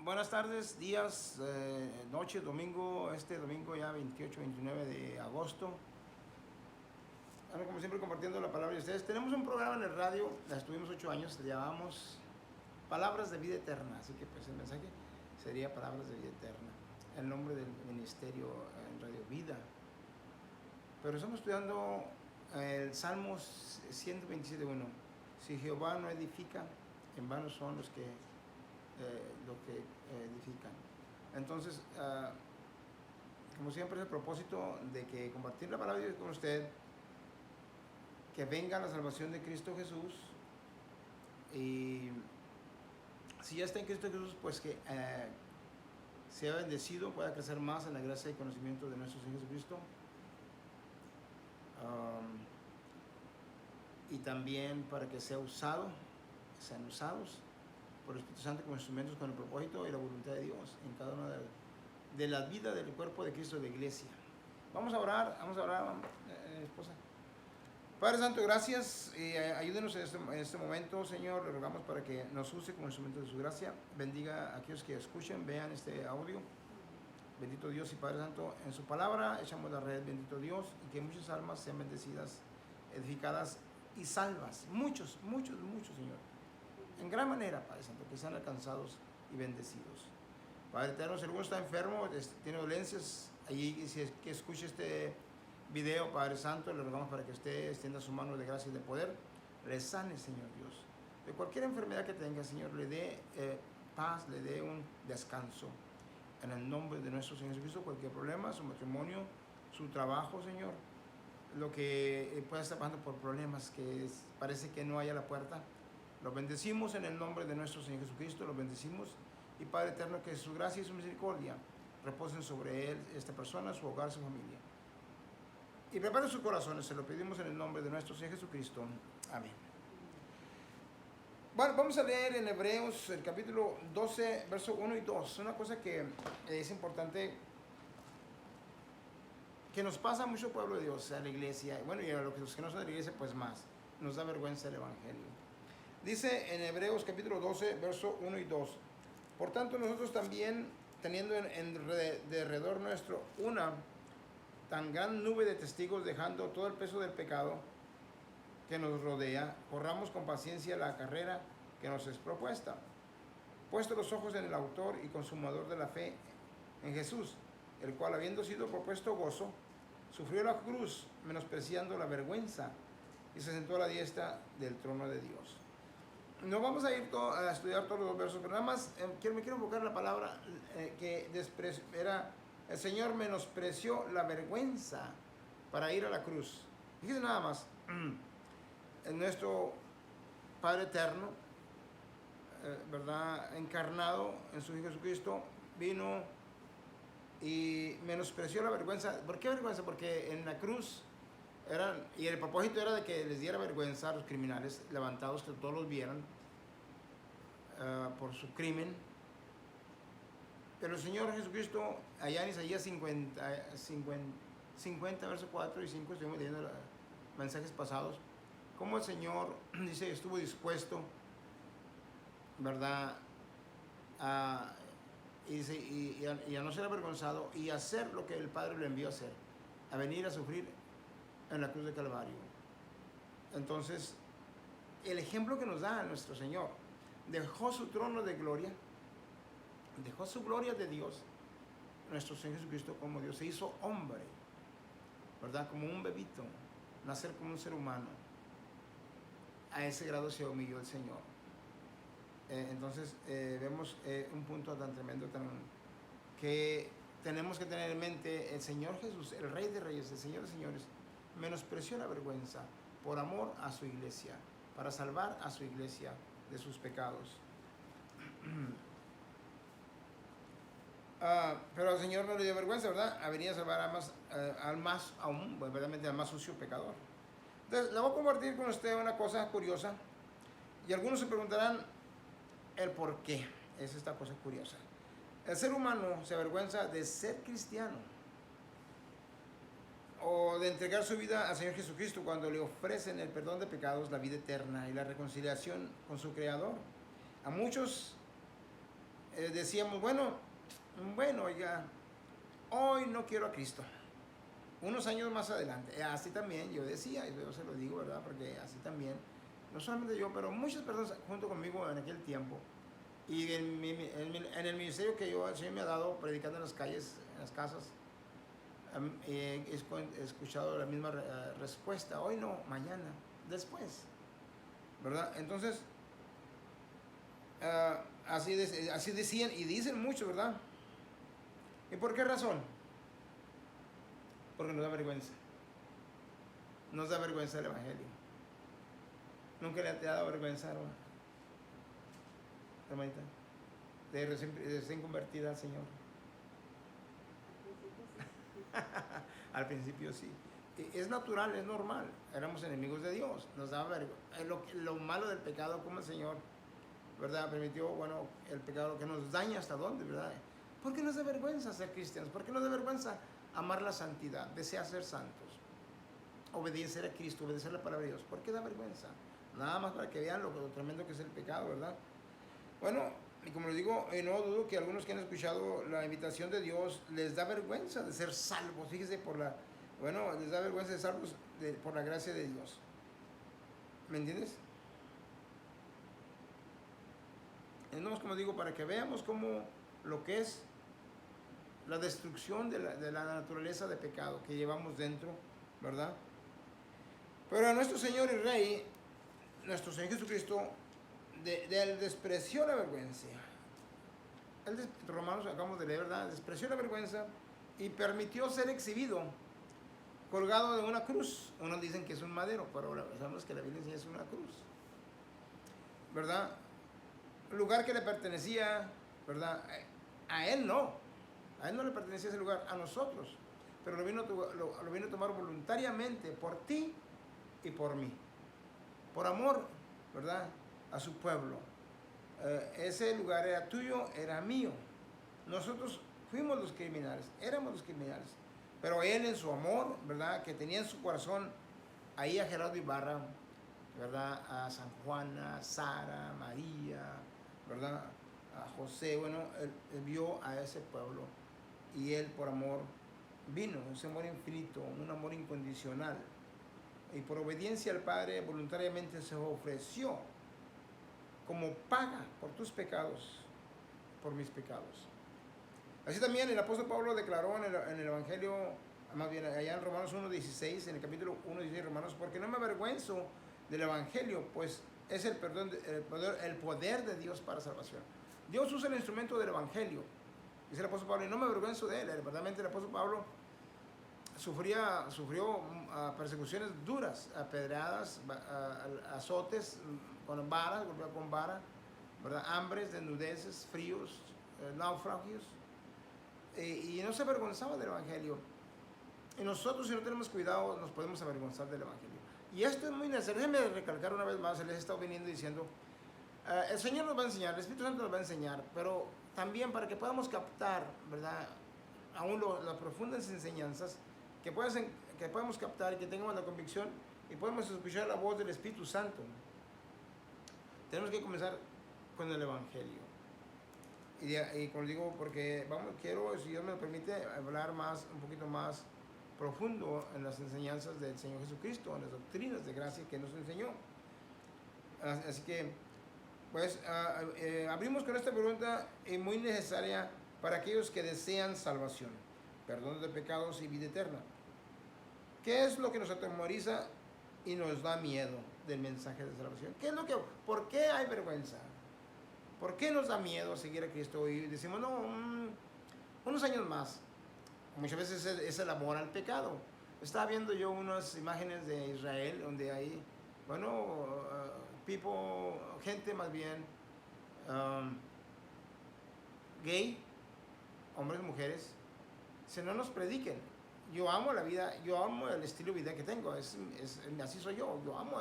Buenas tardes, días, noche, domingo, este domingo ya 28, 29 de agosto. Bueno, como siempre compartiendo la palabra de ustedes. Tenemos un programa en el radio, la estuvimos 8 años, le llamamos Palabras de Vida Eterna. Así que pues el mensaje sería Palabras de Vida Eterna. El nombre del ministerio en Radio Vida. Pero estamos estudiando el Salmo 127.1. Si Jehová no edifica, en vano son los que edifican. Entonces, como siempre, es el propósito de que compartir la palabra de Dios con usted, que venga la salvación de Cristo Jesús, y si ya está en Cristo Jesús, pues que sea bendecido, pueda crecer más en la gracia y conocimiento de nuestro Señor Jesucristo, y también para que sean usados por el Espíritu Santo como instrumentos con el propósito y la voluntad de Dios en cada una de las vidas del cuerpo de Cristo, de la iglesia. Vamos a orar, esposa. Padre Santo, gracias, ayúdenos en este momento, Señor. Le rogamos para que nos use como instrumento de su gracia. Bendiga a aquellos que escuchen, vean este audio. Bendito Dios y Padre Santo, en su palabra echamos la red, bendito Dios, y que muchas almas sean bendecidas, edificadas y salvas. Muchos, Señor. En gran manera, Padre Santo, que sean alcanzados y bendecidos. Padre Eterno, si alguno está enfermo, tiene dolencias, allí si es que escuche este video, Padre Santo, le rogamos para que usted extienda su mano de gracia y de poder, le sane, Señor Dios. De cualquier enfermedad que tenga, Señor, le dé paz, le dé un descanso. En el nombre de nuestro Señor Jesucristo, cualquier problema, su matrimonio, su trabajo, Señor, lo que pueda estar pasando por problemas que parece que no haya la puerta, los bendecimos en el nombre de nuestro Señor Jesucristo, los bendecimos, y Padre Eterno, que su gracia y su misericordia reposen sobre él, esta persona, su hogar, su familia. Y prepare sus corazones, se lo pedimos en el nombre de nuestro Señor Jesucristo. Amén. Bueno, vamos a leer en Hebreos el capítulo 12, versos 1 y 2. Una cosa que es importante, que nos pasa a mucho pueblo de Dios, a la iglesia, bueno, y a los que no son de la iglesia, pues más, nos da vergüenza el evangelio. Dice en Hebreos capítulo 12, versos 1 y 2. Por tanto, nosotros también, teniendo de alrededor nuestro una tan gran nube de testigos, dejando todo el peso del pecado que nos rodea, corramos con paciencia la carrera que nos es propuesta, puesto los ojos en el autor y consumador de la fe, en Jesús, el cual, habiendo sido propuesto gozo, sufrió la cruz, menospreciando la vergüenza, y se sentó a la diestra del trono de Dios. No vamos a ir a estudiar todos los versos, pero nada más me quiero enfocar en la palabra que era: el Señor menospreció la vergüenza para ir a la cruz. Fíjense nada más, nuestro Padre Eterno, ¿verdad?, encarnado en su Hijo Jesucristo, vino y menospreció la vergüenza. ¿Por qué vergüenza? Porque en la cruz y el propósito era de que les diera vergüenza a los criminales levantados, que todos los vieran por su crimen. Pero el Señor Jesucristo, allá en Isaías 50, versos 4 y 5, estuvimos leyendo los mensajes pasados, cómo el Señor, dice, estuvo dispuesto, ¿verdad?, y a no ser avergonzado, y a hacer lo que el Padre le envió a hacer, a venir a sufrir en la cruz de Calvario. Entonces, el ejemplo que nos da nuestro Señor, dejó su trono de gloria, dejó su gloria de Dios, nuestro Señor Jesucristo como Dios, se hizo hombre, ¿verdad?, como un bebito, nacer como un ser humano. A ese grado se humilló el Señor. Entonces vemos un punto tan tremendo, que tenemos que tener en mente: el Señor Jesús, el Rey de Reyes, el Señor de Señores, menospreció la vergüenza por amor a su iglesia, para salvar a su iglesia de sus pecados. Pero al Señor no le dio vergüenza, ¿verdad?, a venir a salvar al más sucio pecador. Entonces, le voy a compartir con usted una cosa curiosa, y algunos se preguntarán el por qué es esta cosa curiosa. El ser humano se avergüenza de ser cristiano o de entregar su vida al Señor Jesucristo cuando le ofrecen el perdón de pecados, la vida eterna y la reconciliación con su Creador. A muchos decíamos, bueno, oiga, hoy no quiero a Cristo. Unos años más adelante, así también yo decía, y yo se lo digo, ¿verdad? Porque así también, no solamente yo, pero muchas personas junto conmigo en aquel tiempo, y en el ministerio que yo, el Señor me ha dado, predicando en las calles, en las casas, he escuchado la misma respuesta, hoy no, mañana, después, ¿verdad? Entonces, así decían y dicen mucho, ¿verdad? ¿Y por qué razón? Porque nos da vergüenza. Nos da vergüenza el Evangelio. ¿Nunca le ha dado vergüenza, hermanita? De recién convertida al Señor. Al principio sí. Es natural, es normal. Éramos enemigos de Dios. Nos daba vergüenza. Lo malo del pecado, como el Señor, ¿verdad? Permitió, bueno, el pecado que nos daña hasta dónde, ¿verdad? ¿Por qué nos da vergüenza ser cristianos? ¿Por qué nos da vergüenza amar la santidad, desear ser santos, obedecer a Cristo, obedecer la palabra de Dios? ¿Por qué da vergüenza? Nada más para que vean lo tremendo que es el pecado, ¿verdad? Bueno, y como les digo, no dudo que algunos que han escuchado la invitación de Dios les da vergüenza de ser salvos. Fíjese, les da vergüenza de ser salvos por la gracia de Dios. ¿Me entiendes? Entonces, como digo, para que veamos cómo lo que es la destrucción de la naturaleza de pecado que llevamos dentro, ¿verdad? Pero a nuestro Señor y Rey, nuestro Señor Jesucristo, Él despreció la vergüenza. Romanos acabamos de leer, ¿verdad? Despreció la vergüenza y permitió ser exhibido, colgado de una cruz. Unos dicen que es un madero, pero sabemos que la Biblia enseña es una cruz, ¿verdad? Lugar que le pertenecía, ¿verdad? A Él no. A Él no le pertenecía ese lugar, a nosotros. Pero lo vino a tomar voluntariamente por ti y por mí. Por amor, ¿verdad? A su pueblo. Ese lugar era tuyo, era mío. Nosotros fuimos los criminales, éramos los criminales. Pero Él en su amor, ¿verdad? Que tenía en su corazón ahí a Gerardo Ibarra, ¿verdad? A San Juana, Sara, María, ¿verdad? A José, bueno, él vio a ese pueblo y Él por amor vino, ese amor infinito, un amor incondicional. Y por obediencia al Padre voluntariamente se ofreció como paga por tus pecados, por mis pecados. Así también el apóstol Pablo declaró en el Evangelio, más bien allá en Romanos 1.16, en el capítulo 1.16 de Romanos, porque no me avergüenzo del Evangelio, pues es el poder de Dios para salvación. Dios usa el instrumento del Evangelio, dice el apóstol Pablo, y no me avergüenzo de él. Verdaderamente el apóstol Pablo sufrió persecuciones duras, pedradas, azotes con varas, golpeado con vara, ¿verdad? Hambres, desnudeces, fríos, naufragios, y no se avergonzaba del Evangelio. Y nosotros, si no tenemos cuidado, nos podemos avergonzar del Evangelio. Y esto es muy necesario. Déjenme recalcar una vez más, les he estado viniendo diciendo, el Señor nos va a enseñar, el Espíritu Santo nos va a enseñar, pero también para que podamos captar, ¿verdad?, aún las profundas enseñanzas, que podamos captar y que tengamos la convicción y podemos escuchar la voz del Espíritu Santo. Tenemos que comenzar con el Evangelio. Y como digo, porque quiero, si Dios me lo permite, hablar un poquito más profundo en las enseñanzas del Señor Jesucristo, en las doctrinas de gracia que nos enseñó. Así que, pues, abrimos con esta pregunta muy necesaria para aquellos que desean salvación, perdón de pecados y vida eterna. ¿Qué es lo que nos atemoriza y nos da miedo del mensaje de salvación? ¿Por qué hay vergüenza? ¿Por qué nos da miedo seguir a Cristo? Y decimos, no, unos años más. Muchas veces es el amor al pecado. Estaba viendo yo unas imágenes de Israel donde hay, bueno, gente más bien gay, hombres, mujeres, si no nos prediquen. Yo amo la vida, yo amo el estilo de vida que tengo, así soy yo amo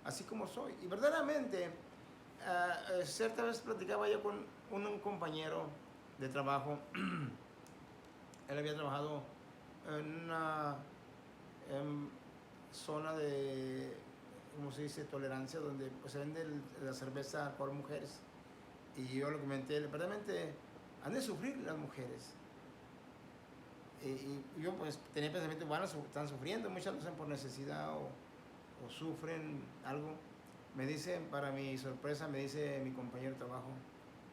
así como soy. Y verdaderamente, cierta vez platicaba yo con un compañero de trabajo. Él había trabajado en una zona de, ¿cómo se dice?, tolerancia, donde pues, se vende la cerveza por mujeres. Y yo lo comenté, verdaderamente han de sufrir las mujeres. Y yo pues tenía pensamiento, bueno, están sufriendo, muchas veces por necesidad o sufren algo. Me dice, para mi sorpresa, me dice mi compañero de trabajo,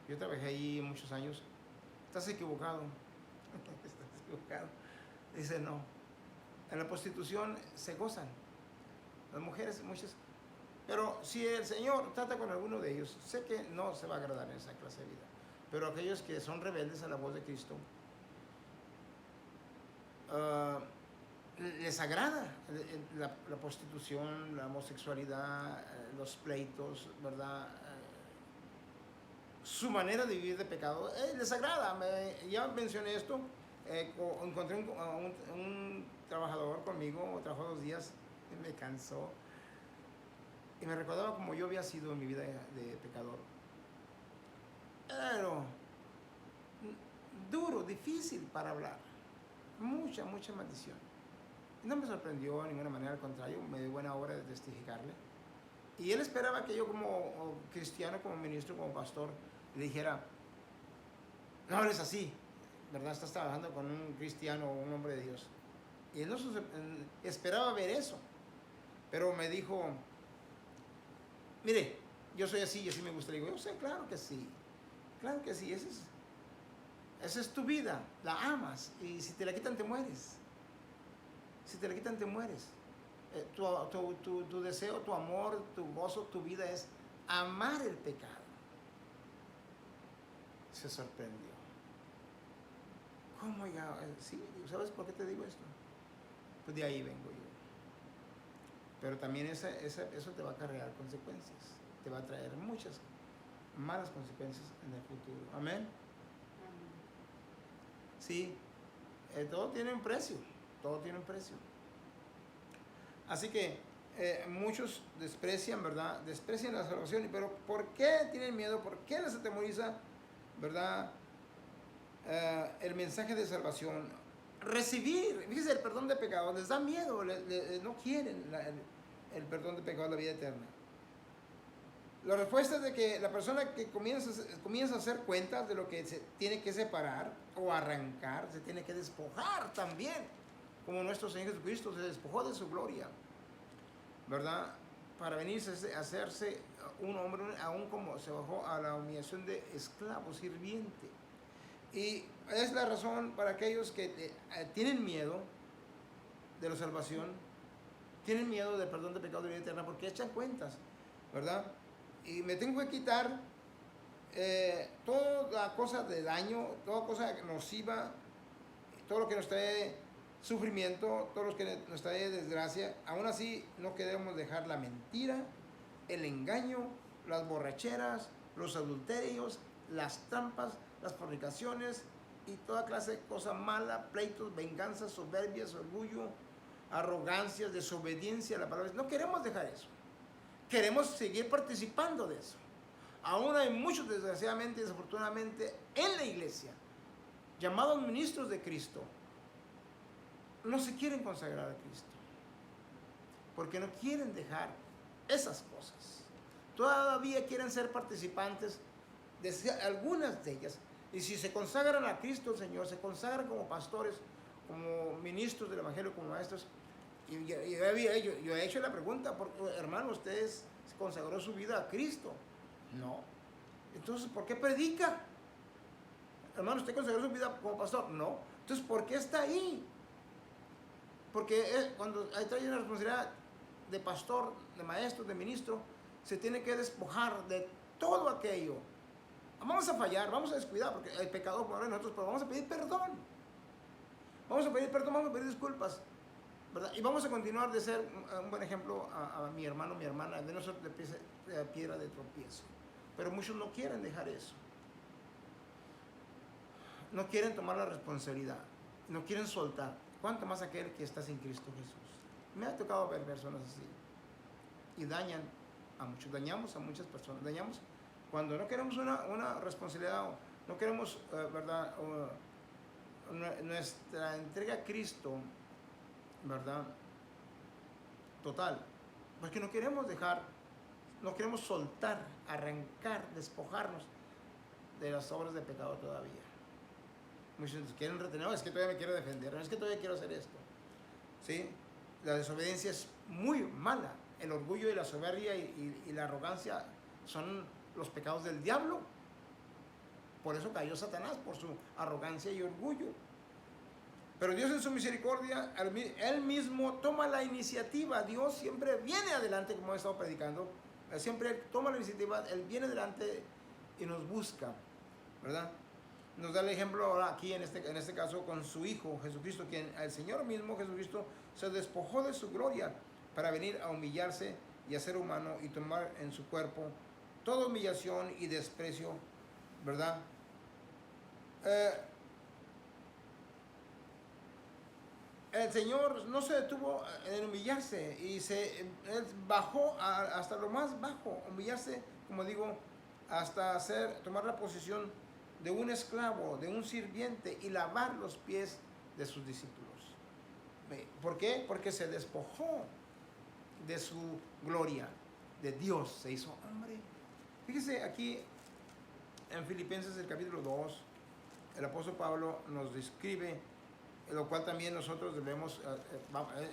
yo trabajé ahí muchos años, estás equivocado, estás equivocado. Dice, no, en la prostitución se gozan, las mujeres muchas, pero si el Señor trata con alguno de ellos, sé que no se va a agradar en esa clase de vida, pero aquellos que son rebeldes a la voz de Cristo, les agrada la prostitución, la homosexualidad, los pleitos, ¿verdad? Su manera de vivir de pecado, les agrada. Ya mencioné esto, encontré un trabajador conmigo, trabajó 2 días, me cansó, y me recordaba como yo había sido en mi vida de pecador. Pero duro, difícil para hablar, mucha maldición. No me sorprendió de ninguna manera, al contrario, me dio buena obra de testificarle. Y él esperaba que yo como cristiano, como ministro, como pastor, le dijera, no eres así, ¿verdad? Estás trabajando con un cristiano o un hombre de Dios. Y él no esperaba ver eso. Pero me dijo, mire, yo soy así y así me gusta. Le digo, yo sé, claro que sí, esa es tu vida, la amas. Y si te la quitan, te mueres. Si te la quitan, te mueres. Tu deseo, tu amor, tu gozo, tu vida es amar el pecado. Se sorprendió. ¿Cómo ya? Sí, ¿sabes por qué te digo esto? Pues de ahí vengo yo. Pero también eso te va a acarrear consecuencias. Te va a traer muchas malas consecuencias en el futuro. Amén. Sí, todo tiene un precio. Todo tiene un precio. Así que muchos desprecian, ¿verdad? Desprecian la salvación. Pero ¿por qué tienen miedo? ¿Por qué les atemoriza, ¿verdad? El mensaje de salvación. Recibir, fíjese, el perdón de pecados. Les da miedo. No quieren el perdón de pecados, la vida eterna. La respuesta es de que la persona que comienza a hacer cuentas de lo que se tiene que separar o arrancar, se tiene que despojar también, como nuestro Señor Jesucristo se despojó de su gloria, ¿verdad? Para venirse a hacerse un hombre, aún como se bajó a la humillación de esclavo, sirviente. Y es la razón para aquellos que tienen miedo de la salvación, tienen miedo del perdón de pecado de vida eterna, porque echan cuentas, ¿verdad? Y me tengo que quitar toda cosa de daño, toda cosa nociva, todo lo que nos trae sufrimiento, todo lo que nos trae desgracia. Aún así, no queremos dejar la mentira, el engaño, las borracheras, los adulterios, las trampas, las fornicaciones y toda clase de cosas malas, pleitos, venganzas, soberbias, orgullo, arrogancias, desobediencia a la palabra. No queremos dejar eso. Queremos seguir participando de eso. Aún hay muchos, desgraciadamente y desafortunadamente, en la iglesia, llamados ministros de Cristo, no se quieren consagrar a Cristo, porque no quieren dejar esas cosas. Todavía quieren ser participantes de algunas de ellas. Y si se consagran a Cristo el Señor, se consagran como pastores, como ministros del Evangelio, como maestros. Y yo he hecho la pregunta, hermano, ¿usted se consagró su vida a Cristo? No. Entonces, ¿por qué predica? Hermano, ¿usted consagró su vida como pastor? No. Entonces, ¿por qué está ahí? Porque cuando hay una responsabilidad de pastor, de maestro, de ministro, se tiene que despojar de todo aquello. Vamos a fallar, vamos a descuidar, porque el pecado por nosotros, pero vamos a pedir perdón. Vamos a pedir perdón, vamos a pedir disculpas, ¿verdad? Y vamos a continuar de ser un buen ejemplo a mi hermano, mi hermana, de no ser de piedra de tropiezo. Pero muchos no quieren dejar eso. No quieren tomar la responsabilidad, no quieren soltar. ¿Cuánto más aquel que está sin Cristo Jesús? Me ha tocado ver personas así. Y dañan a muchos, dañamos a muchas personas, dañamos cuando no queremos una responsabilidad, no queremos, ¿verdad? Nuestra entrega a Cristo, ¿verdad? Total, porque no queremos dejar, no queremos soltar, arrancar, despojarnos de las obras de pecado todavía. Muchos quieren retener, no, es que todavía me quiero defender, no, es que todavía quiero hacer esto. ¿Sí? La desobediencia es muy mala. El orgullo y la soberbia y la arrogancia son los pecados del diablo. Por eso cayó Satanás, por su arrogancia y orgullo. Pero Dios en su misericordia, Él mismo toma la iniciativa. Dios siempre viene adelante, como he estado predicando. Siempre toma la iniciativa, Él viene adelante y nos busca, ¿verdad? Nos da el ejemplo ahora aquí, en este caso, con su Hijo Jesucristo, quien el Señor mismo Jesucristo se despojó de su gloria para venir a humillarse y a ser humano y tomar en su cuerpo toda humillación y desprecio, ¿verdad? El Señor no se detuvo en humillarse y Él bajó hasta lo más bajo, humillarse, como digo, hasta tomar la posición de un esclavo, de un sirviente y lavar los pies de sus discípulos. ¿Por qué? Porque se despojó de su gloria, de Dios, se hizo hombre. Fíjese aquí en Filipenses el capítulo 2, el apóstol Pablo nos describe, lo cual también nosotros debemos,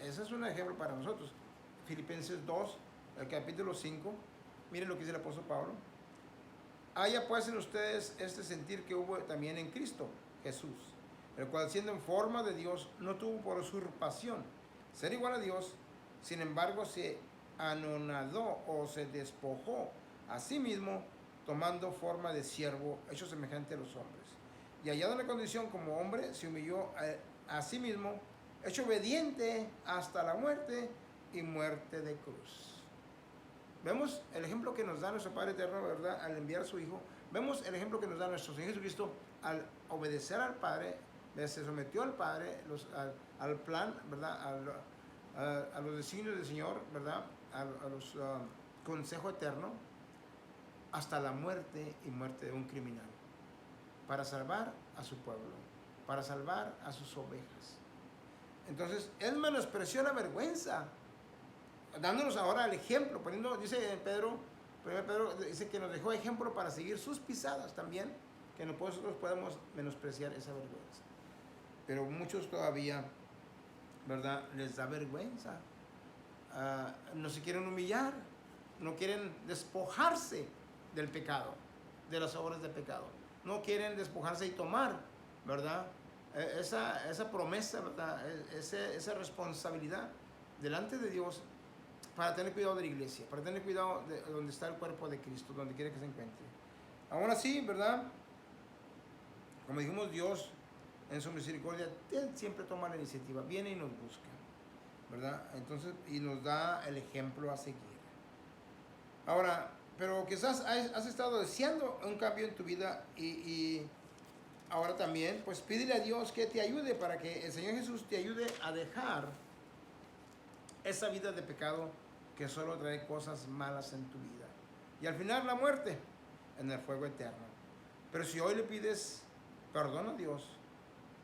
ese es un ejemplo para nosotros. Filipenses 2, el capítulo 5, miren lo que dice el apóstol Pablo. Haya pues en ustedes este sentir que hubo también en Cristo Jesús, el cual siendo en forma de Dios no tuvo por usurpación ser igual a Dios, sin embargo se anonadó o se despojó a sí mismo, tomando forma de siervo, hecho semejante a los hombres. Y hallado en la condición como hombre, se humilló a sí mismo, hecho obediente hasta la muerte y muerte de cruz. Vemos el ejemplo que nos da nuestro Padre Eterno, ¿verdad? Al enviar a su Hijo. Vemos el ejemplo que nos da nuestro Señor Jesucristo al obedecer al Padre, se sometió al Padre, al plan, ¿verdad? A los designios del Señor, ¿verdad? A los consejo eterno, hasta la muerte y muerte de un criminal, para salvar a su pueblo, para salvar a sus ovejas. Entonces, Él menospreció la vergüenza, dándonos ahora el ejemplo, dice Pedro, 1 Pedro dice que nos dejó ejemplo para seguir sus pisadas también, que nosotros podemos menospreciar esa vergüenza. Pero muchos todavía, ¿verdad?, les da vergüenza, no se quieren humillar, no quieren despojarse del pecado, de las obras de pecado, no quieren despojarse y tomar, ¿verdad?, esa promesa, ¿verdad?, esa responsabilidad delante de Dios, para tener cuidado de la iglesia, para tener cuidado de donde está el cuerpo de Cristo, donde quiera que se encuentre. Aún así, ¿verdad?, como dijimos, Dios en su misericordia, Él siempre toma la iniciativa, viene y nos busca, ¿verdad? Entonces, y nos da el ejemplo a seguir. Ahora, pero quizás has estado deseando un cambio en tu vida y ahora también, pues pídele a Dios que te ayude para que el Señor Jesús te ayude a dejar esa vida de pecado que solo trae cosas malas en tu vida. Y al final la muerte en el fuego eterno. Pero si hoy le pides perdón a Dios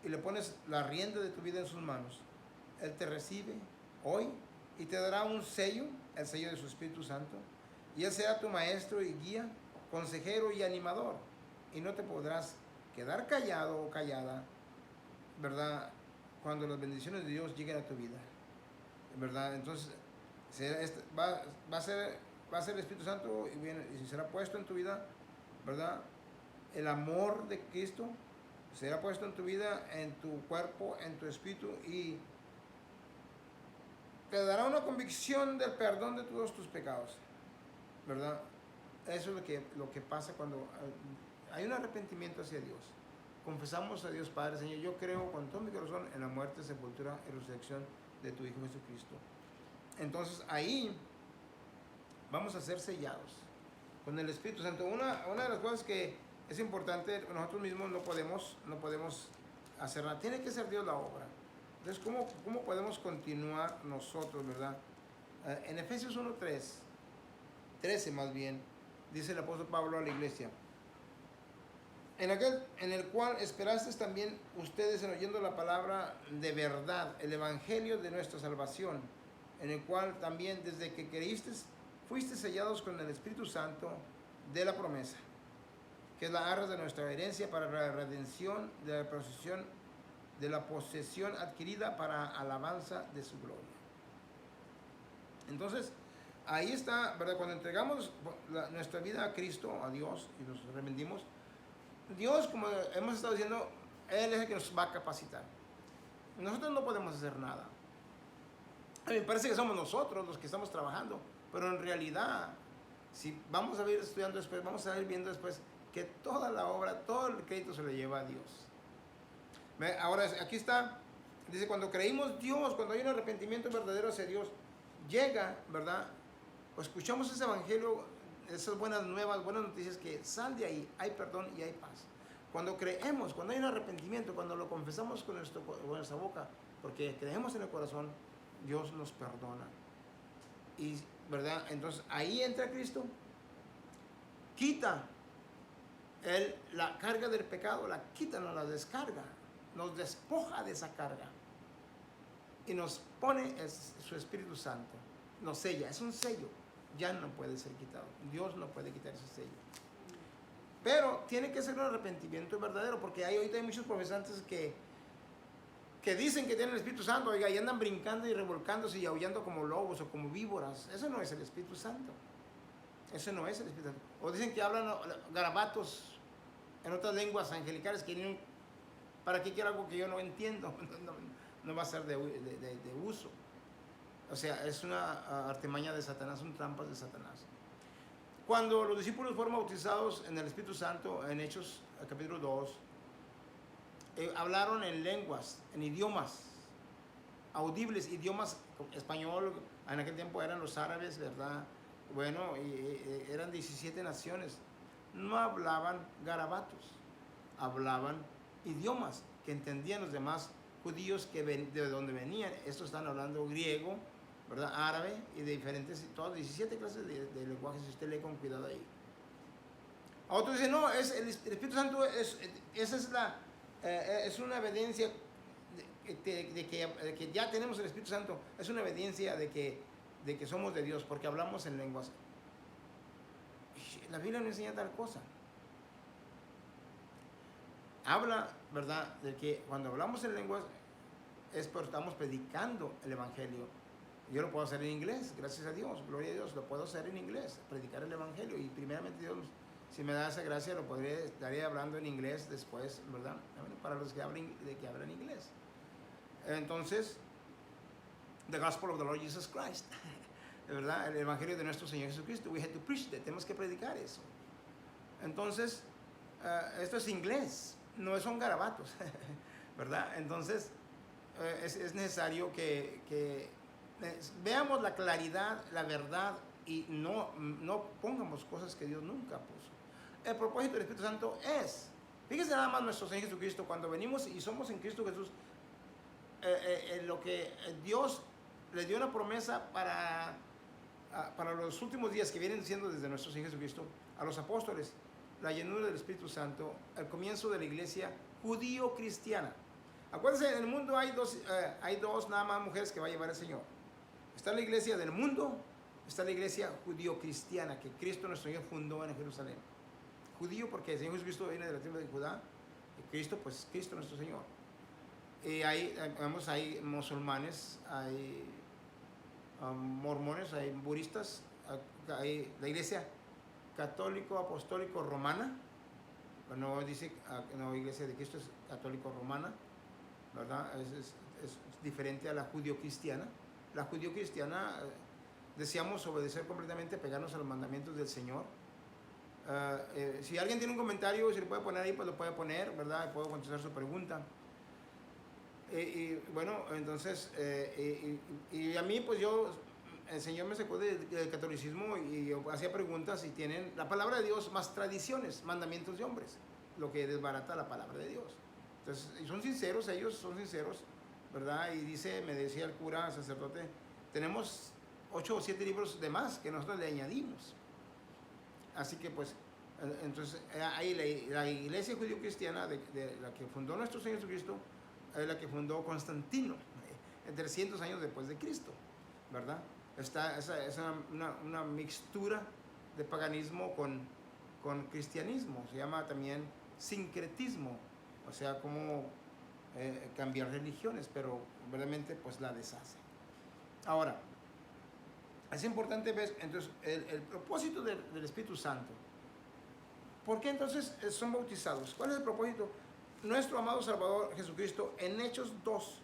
y le pones la rienda de tu vida en sus manos, Él te recibe hoy y te dará un sello, el sello de su Espíritu Santo, y Él será tu maestro y guía, consejero y animador. Y no te podrás quedar callado o callada, ¿verdad?, cuando las bendiciones de Dios lleguen a tu vida, ¿verdad? Entonces va a ser el Espíritu Santo y será puesto en tu vida, ¿verdad? El amor de Cristo será puesto en tu vida, en tu cuerpo, en tu espíritu, y te dará una convicción del perdón de todos tus pecados, ¿verdad? Eso es lo que pasa cuando hay un arrepentimiento hacia Dios. Confesamos a Dios Padre: Señor, yo creo con todo mi corazón en la muerte, sepultura y resurrección de tu Hijo Jesucristo. Entonces ahí vamos a ser sellados con el Espíritu Santo. Una de las cosas que es importante, nosotros mismos no podemos hacer nada, tiene que ser Dios la obra. Entonces, ¿cómo podemos continuar nosotros, verdad? En Efesios 1:13 más bien, dice el apóstol Pablo a la iglesia: en el cual esperasteis también ustedes en oyendo la palabra de verdad, el evangelio de nuestra salvación, en el cual también desde que creísteis fuisteis sellados con el Espíritu Santo de la promesa, que es la arras de nuestra herencia para la redención de la posesión adquirida para alabanza de su gloria. Entonces, ahí está, ¿verdad? Cuando entregamos nuestra vida a Cristo, a Dios, y nos arrepentimos, Dios, como hemos estado diciendo, Él es el que nos va a capacitar. Nosotros no podemos hacer nada. A mí me parece que somos nosotros los que estamos trabajando, pero en realidad, si vamos a ir estudiando después, vamos a ir viendo después que toda la obra, todo el crédito se le lleva a Dios. Ahora, aquí está, dice, cuando creímos Dios, cuando hay un arrepentimiento verdadero hacia Dios, llega, ¿verdad? O escuchamos ese evangelio, esas buenas nuevas, buenas noticias, que sal de ahí, hay perdón y hay paz. Cuando creemos, cuando hay un arrepentimiento, cuando lo confesamos con nuestra boca, porque creemos en el corazón, Dios nos perdona. Y, ¿verdad? Entonces, ahí entra Cristo, quita la carga del pecado, la quita, nos la descarga, nos despoja de esa carga y nos pone su Espíritu Santo, nos sella, es un sello, ya no puede ser quitado. Dios no puede quitar ese sello. Pero tiene que ser un arrepentimiento verdadero, porque ahorita hay muchos profesantes que dicen que tienen el Espíritu Santo, oiga, y andan brincando y revolcándose y aullando como lobos o como víboras. Eso no es el Espíritu Santo. Eso no es el Espíritu Santo. O dicen que hablan garabatos en otras lenguas angelicales, que ¿para qué quiero algo que yo no entiendo? No va a ser de uso. O sea, es una artimaña de Satanás, son trampas de Satanás. Cuando los discípulos fueron bautizados en el Espíritu Santo, en Hechos capítulo 2, hablaron en lenguas, en idiomas audibles, idiomas español, en aquel tiempo eran los árabes, ¿verdad? Bueno, eran 17 naciones. No hablaban garabatos, hablaban idiomas que entendían los demás judíos de donde venían. Estos están hablando griego, ¿verdad? Árabe y de diferentes, todas 17 clases de lenguajes, si usted lee con cuidado ahí. A otros dicen, no, el Espíritu Santo es una evidencia de que ya tenemos el Espíritu Santo, es una evidencia de que somos de Dios, porque hablamos en lenguas. La Biblia no enseña tal cosa. Habla, ¿verdad?, de que cuando hablamos en lenguas es porque estamos predicando el Evangelio. Yo lo puedo hacer en inglés, gracias a Dios, gloria a Dios, lo puedo hacer en inglés, predicar el Evangelio, y primeramente Dios, si me da esa gracia, estaría hablando en inglés después, ¿verdad? Para los que hablan inglés. Entonces, the gospel of the Lord Jesus Christ, ¿verdad? El Evangelio de nuestro Señor Jesucristo, we had to preach that, tenemos que predicar eso. Entonces, esto es inglés, no son garabatos, ¿verdad? Entonces, es necesario que veamos la claridad, la verdad, y no pongamos cosas que Dios nunca puso. El propósito del Espíritu Santo fíjense nada más, nuestro Señor Jesucristo, cuando venimos y somos en Cristo Jesús, lo que Dios le dio una promesa para los últimos días que vienen siendo desde nuestro Señor Jesucristo a los apóstoles, la llenura del Espíritu Santo, el comienzo de la iglesia judío-cristiana. Acuérdense, en el mundo hay dos nada más mujeres que va a llevar el Señor. Está la iglesia del mundo, está la iglesia judío-cristiana que Cristo nuestro Señor fundó en Jerusalén. Judío porque el Señor Jesucristo viene de la tierra de Judá, y Cristo, pues Cristo nuestro Señor. Y hay musulmanes, hay mormones, hay budistas, hay la iglesia católico apostólico romana, no dice no, iglesia de Cristo es católico romana, ¿verdad? Es diferente a la judío-cristiana. La judío-cristiana deseamos obedecer completamente, pegarnos a los mandamientos del Señor. Si alguien tiene un comentario, si lo puede poner ahí, pues lo puede poner, ¿verdad? Puedo contestar su pregunta. Bueno, entonces, y a mí, pues el Señor me sacó del catolicismo y yo hacía preguntas, y tienen la palabra de Dios más tradiciones, mandamientos de hombres, lo que desbarata la palabra de Dios. Entonces, y son sinceros, ellos son sinceros, ¿verdad? Y me decía el cura, el sacerdote, tenemos 8 o 7 libros de más que nosotros le añadimos. Así que pues, entonces, ahí la iglesia judío-cristiana de la que fundó nuestro Señor Jesucristo, es la que fundó Constantino, 300 años después de Cristo, ¿verdad? Es una mixtura de paganismo con cristianismo, se llama también sincretismo, o sea, como cambiar religiones, pero realmente pues la deshace. Ahora, es importante ver entonces el propósito del Espíritu Santo. ¿Por qué entonces son bautizados? ¿Cuál es el propósito? Nuestro amado Salvador Jesucristo en Hechos 2,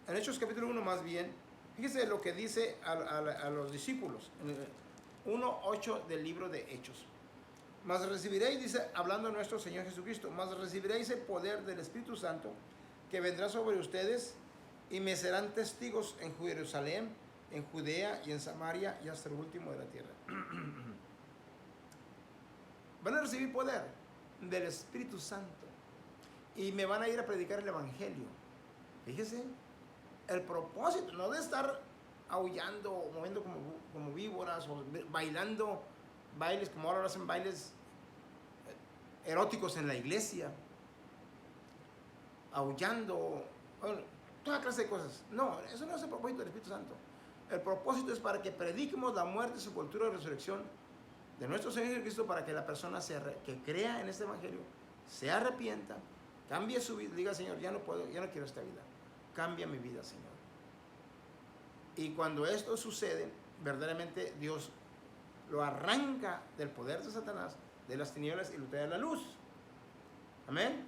en Hechos capítulo 1 más bien, fíjese lo que dice a los discípulos, en 1:8 del libro de Hechos. Mas recibiréis, dice, hablando nuestro Señor Jesucristo, mas recibiréis el poder del Espíritu Santo que vendrá sobre ustedes y me serán testigos en Jerusalén, en Judea y en Samaria y hasta el último de la tierra. Van a recibir poder del Espíritu Santo y me van a ir a predicar el Evangelio. Fíjese, el propósito no de estar aullando, moviendo como víboras o bailando bailes como ahora hacen bailes eróticos en la iglesia, aullando, bueno, toda clase de cosas. No, eso no es el propósito del Espíritu Santo. El propósito es para que prediquemos la muerte, sepultura y resurrección de nuestro Señor Jesucristo, para que la persona que crea en este evangelio se arrepienta, cambie su vida, diga: Señor, ya no puedo, ya no quiero esta vida, cambia mi vida, Señor. Y cuando esto sucede, verdaderamente Dios lo arranca del poder de Satanás, de las tinieblas, y lo trae a la luz. Amén.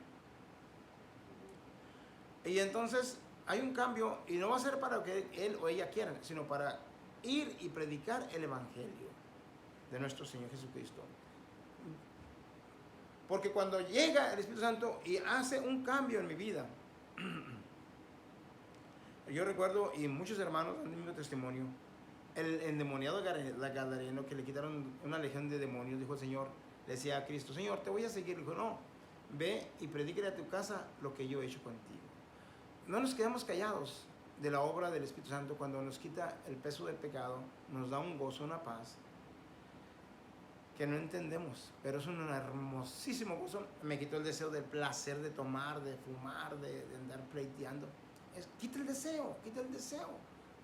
Y entonces hay un cambio, y no va a ser para que él o ella quieran, sino para ir y predicar el evangelio de nuestro Señor Jesucristo. Porque cuando llega el Espíritu Santo y hace un cambio en mi vida, yo recuerdo, y muchos hermanos han tenido testimonio, el endemoniado gadareno, que le quitaron una legión de demonios, dijo el Señor, le decía a Cristo: Señor, te voy a seguir. Dijo: no, ve y predícale a tu casa lo que yo he hecho contigo. No nos quedamos callados de la obra del Espíritu Santo. Cuando nos quita el peso del pecado, nos da un gozo, una paz que no entendemos, pero es un hermosísimo gozo. Me quitó el deseo del placer de tomar, de fumar, de andar pleiteando. Quita el deseo, quita el deseo.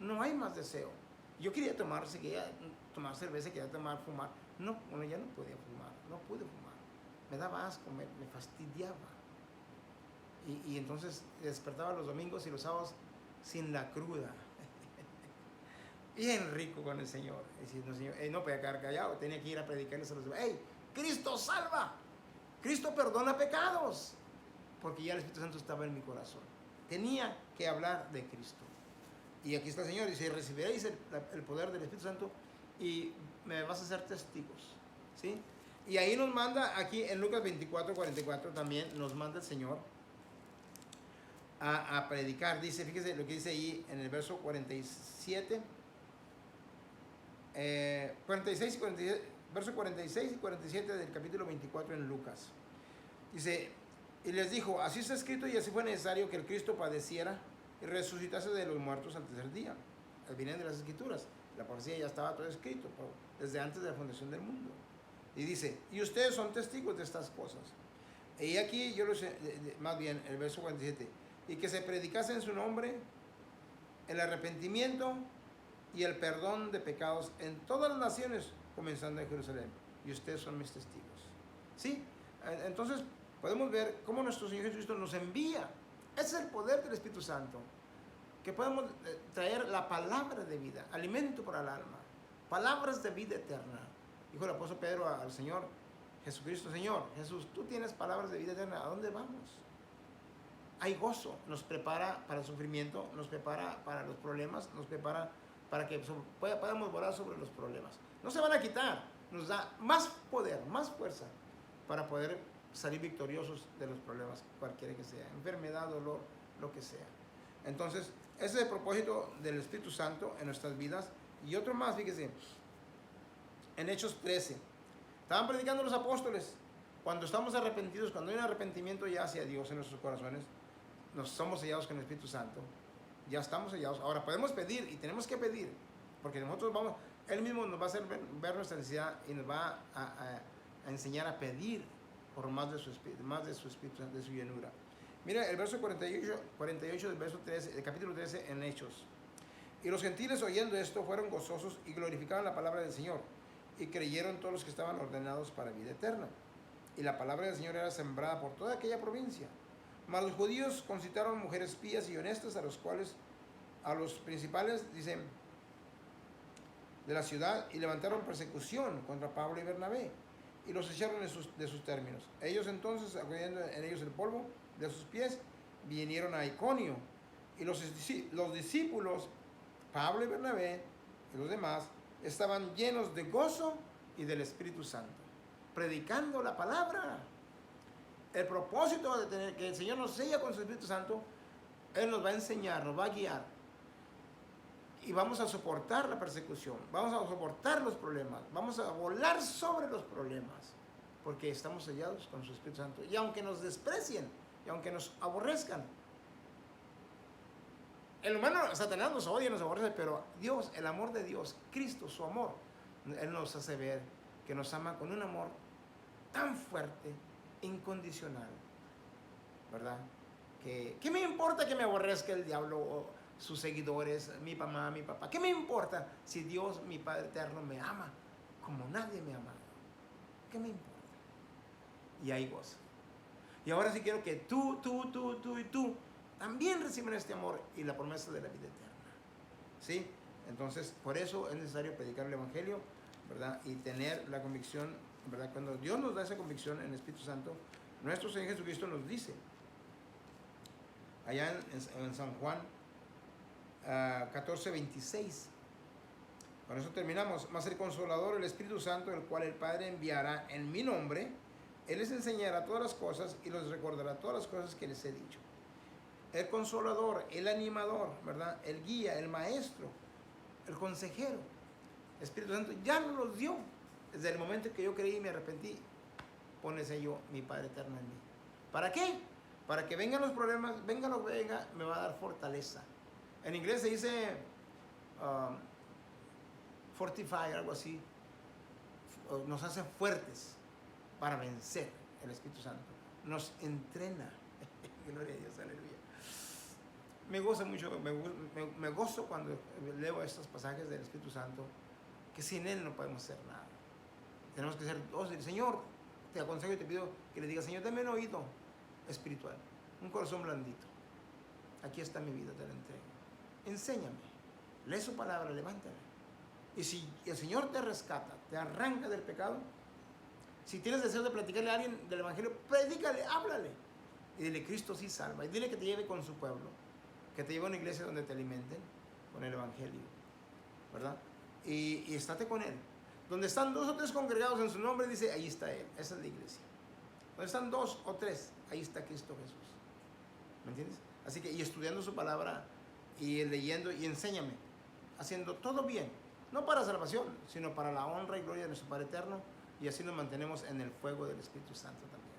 No hay más deseo. Yo quería tomar, si quería tomar cerveza, quería tomar, fumar. No, bueno, ya no podía fumar, no pude fumar. Me daba asco, me fastidiaba. Y entonces despertaba los domingos y los sábados sin la cruda. Bien rico con el Señor. Diciendo: Señor, no podía quedar callado, tenía que ir a predicarles a los demás. ¡Hey! Cristo salva, Cristo perdona pecados, porque ya el Espíritu Santo estaba en mi corazón. Tenía que hablar de Cristo. Y aquí está el Señor, dice: recibiréis el poder del Espíritu Santo y me vas a hacer testigos, ¿sí? Y ahí nos manda, aquí en Lucas 24:44 también nos manda el Señor a predicar. Dice, fíjese lo que dice ahí en el verso 47, 46 y 47, verso 46 y 47 del capítulo 24 en Lucas. Dice: y les dijo: así está escrito y así fue necesario que el Cristo padeciera y resucitase de los muertos al tercer día. Vienen de las Escrituras. La profecía ya estaba todo escrito desde antes de la fundación del mundo. Y dice: y ustedes son testigos de estas cosas. Y aquí yo más bien el verso 47, y que se predicase en su nombre el arrepentimiento y el perdón de pecados en todas las naciones, comenzando en Jerusalén. Y ustedes son mis testigos. ¿Sí? Entonces podemos ver cómo nuestro Señor Jesucristo nos envía. Ese es el poder del Espíritu Santo, que podemos traer la palabra de vida, alimento para el alma, palabras de vida eterna. Dijo el apóstol Pedro al Señor Jesucristo: Señor Jesús, tú tienes palabras de vida eterna, ¿a dónde vamos? Hay gozo, nos prepara para el sufrimiento, nos prepara para los problemas, nos prepara para que podamos volar sobre los problemas. No se van a quitar, nos da más poder, más fuerza para poder salir victoriosos de los problemas, cualquiera que sea, enfermedad, dolor, lo que sea. Entonces, ese es el propósito del Espíritu Santo en nuestras vidas. Y otro más, fíjese, en Hechos 13, estaban predicando los apóstoles. Cuando estamos arrepentidos, cuando hay un arrepentimiento ya hacia Dios en nuestros corazones, nos somos sellados con el Espíritu Santo, ya estamos sellados. Ahora podemos pedir, y tenemos que pedir, porque nosotros Él mismo nos va a hacer ver nuestra necesidad y nos va a enseñar a pedir por más de su Espíritu, de su llenura. Mira el verso 48 del verso 13, del capítulo 13 en Hechos. Y los gentiles, oyendo esto, fueron gozosos y glorificaban la palabra del Señor. y creyeron todos los que estaban ordenados para vida eterna. Y la palabra del Señor era sembrada por toda aquella provincia. Mas los judíos concitaron mujeres pías y honestas, a los principales, dicen, de la ciudad, y levantaron persecución contra Pablo y Bernabé, y los echaron de sus términos. Ellos entonces, sacudiendo en ellos el polvo de sus pies, vinieron a Iconio, y los discípulos, Pablo y Bernabé, y los demás, estaban llenos de gozo y del Espíritu Santo, predicando la palabra. El propósito de tener que el Señor nos sella con su Espíritu Santo, Él nos va a enseñar, nos va a guiar, y vamos a soportar la persecución, vamos a soportar los problemas, vamos a volar sobre los problemas, porque estamos sellados con su Espíritu Santo. Y aunque nos desprecien, y aunque nos aborrezcan, el humano, Satanás, nos odia, nos aborrece, pero Dios, el amor de Dios, Cristo, su amor, Él nos hace ver que nos ama con un amor tan fuerte, incondicional, ¿verdad? ¿Qué me importa que me aborrezca el diablo o sus seguidores, mi mamá, mi papá? ¿Qué me importa si Dios, mi Padre eterno, me ama como nadie me ha amado? ¿Qué me importa? Y hay gozo. Y ahora sí quiero que tú y tú también reciban este amor y la promesa de la vida eterna. ¿Sí? Entonces, por eso es necesario predicar el Evangelio, ¿verdad? Y tener la convicción, ¿verdad? Cuando Dios nos da esa convicción en el Espíritu Santo, nuestro Señor Jesucristo nos dice, allá en San Juan 14:26, con eso terminamos. Mas el Consolador, el Espíritu Santo, el cual el Padre enviará en mi nombre, Él les enseñará todas las cosas y les recordará todas las cosas que les he dicho. El Consolador, el animador, ¿verdad? El guía, el maestro, el consejero, el Espíritu Santo ya nos los dio. Desde el momento que yo creí y me arrepentí, pone sello mi Padre eterno en mí. ¿Para qué? Para que vengan los problemas, venga lo que venga, me va a dar fortaleza. En inglés se dice fortify, algo así. Nos hace fuertes para vencer. El Espíritu Santo nos entrena. Gloria a Dios, aleluya. Me gozo mucho, me gozo cuando leo estos pasajes del Espíritu Santo, que sin Él no podemos hacer nada. Tenemos que ser dóciles. Señor, te aconsejo y te pido que le digas, Señor, dame un oído espiritual, un corazón blandito. Aquí está mi vida, te la entrego. Enséñame, lee su palabra, levántala. Y si el Señor te rescata, te arranca del pecado, si tienes deseo de platicarle a alguien del Evangelio, predícale, háblale. Y dile, Cristo sí salva. Y dile que te lleve con su pueblo, que te lleve a una iglesia donde te alimenten con el Evangelio, ¿verdad? Y estate con Él. Donde están 2 o 3 congregados en su nombre, dice, ahí está Él. Esa es la iglesia. Donde están 2 o 3, ahí está Cristo Jesús. ¿Me entiendes? Así que, y estudiando su palabra, y leyendo, y enséñame, haciendo todo bien, no para salvación, sino para la honra y gloria de nuestro Padre eterno, y así nos mantenemos en el fuego del Espíritu Santo también.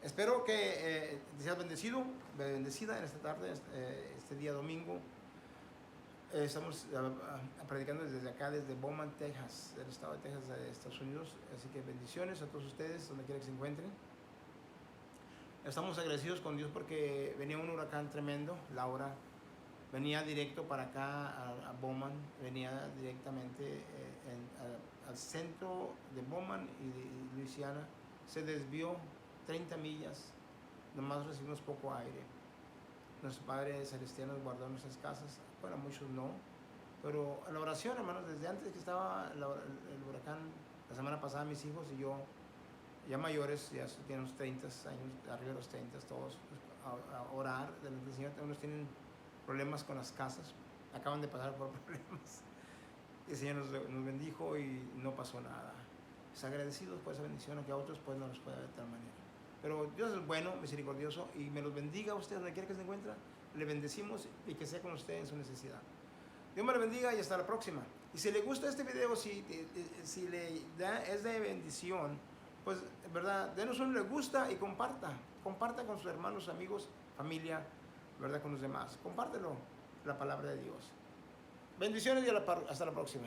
Espero que seas bendecida en esta tarde, este día domingo. Estamos predicando desde acá, desde Beaumont, Texas, del estado de Texas, de Estados Unidos. Así que bendiciones a todos ustedes, donde quiera que se encuentren. Estamos agradecidos con Dios porque venía un huracán tremendo, Laura. Venía directo para acá, a Beaumont, venía directamente al centro de Beaumont y de Luisiana. Se desvió 30 millas, nomás recibimos poco aire. Nuestro Padre Celestial nos guardó nuestras casas, bueno, muchos no, pero la oración, hermanos, desde antes que estaba el huracán, la semana pasada mis hijos y yo, ya mayores, ya tienen unos 30 años, arriba de los 30, todos a orar delante del Señor. Unos tienen problemas con las casas, acaban de pasar por problemas. El Señor nos bendijo y no pasó nada. Es agradecidos por esa bendición, que a otros pues no los puede ver de tal manera. Pero Dios es bueno, misericordioso, y me los bendiga a usted donde quiera que se encuentre. Le bendecimos y que sea con usted en su necesidad. Dios me lo bendiga y hasta la próxima. Y si le gusta este video, si le da, es de bendición, pues, ¿verdad? Denos un le gusta y comparta con sus hermanos, amigos, familia, ¿verdad? Con los demás. Compártelo, la palabra de Dios. Bendiciones y hasta la próxima.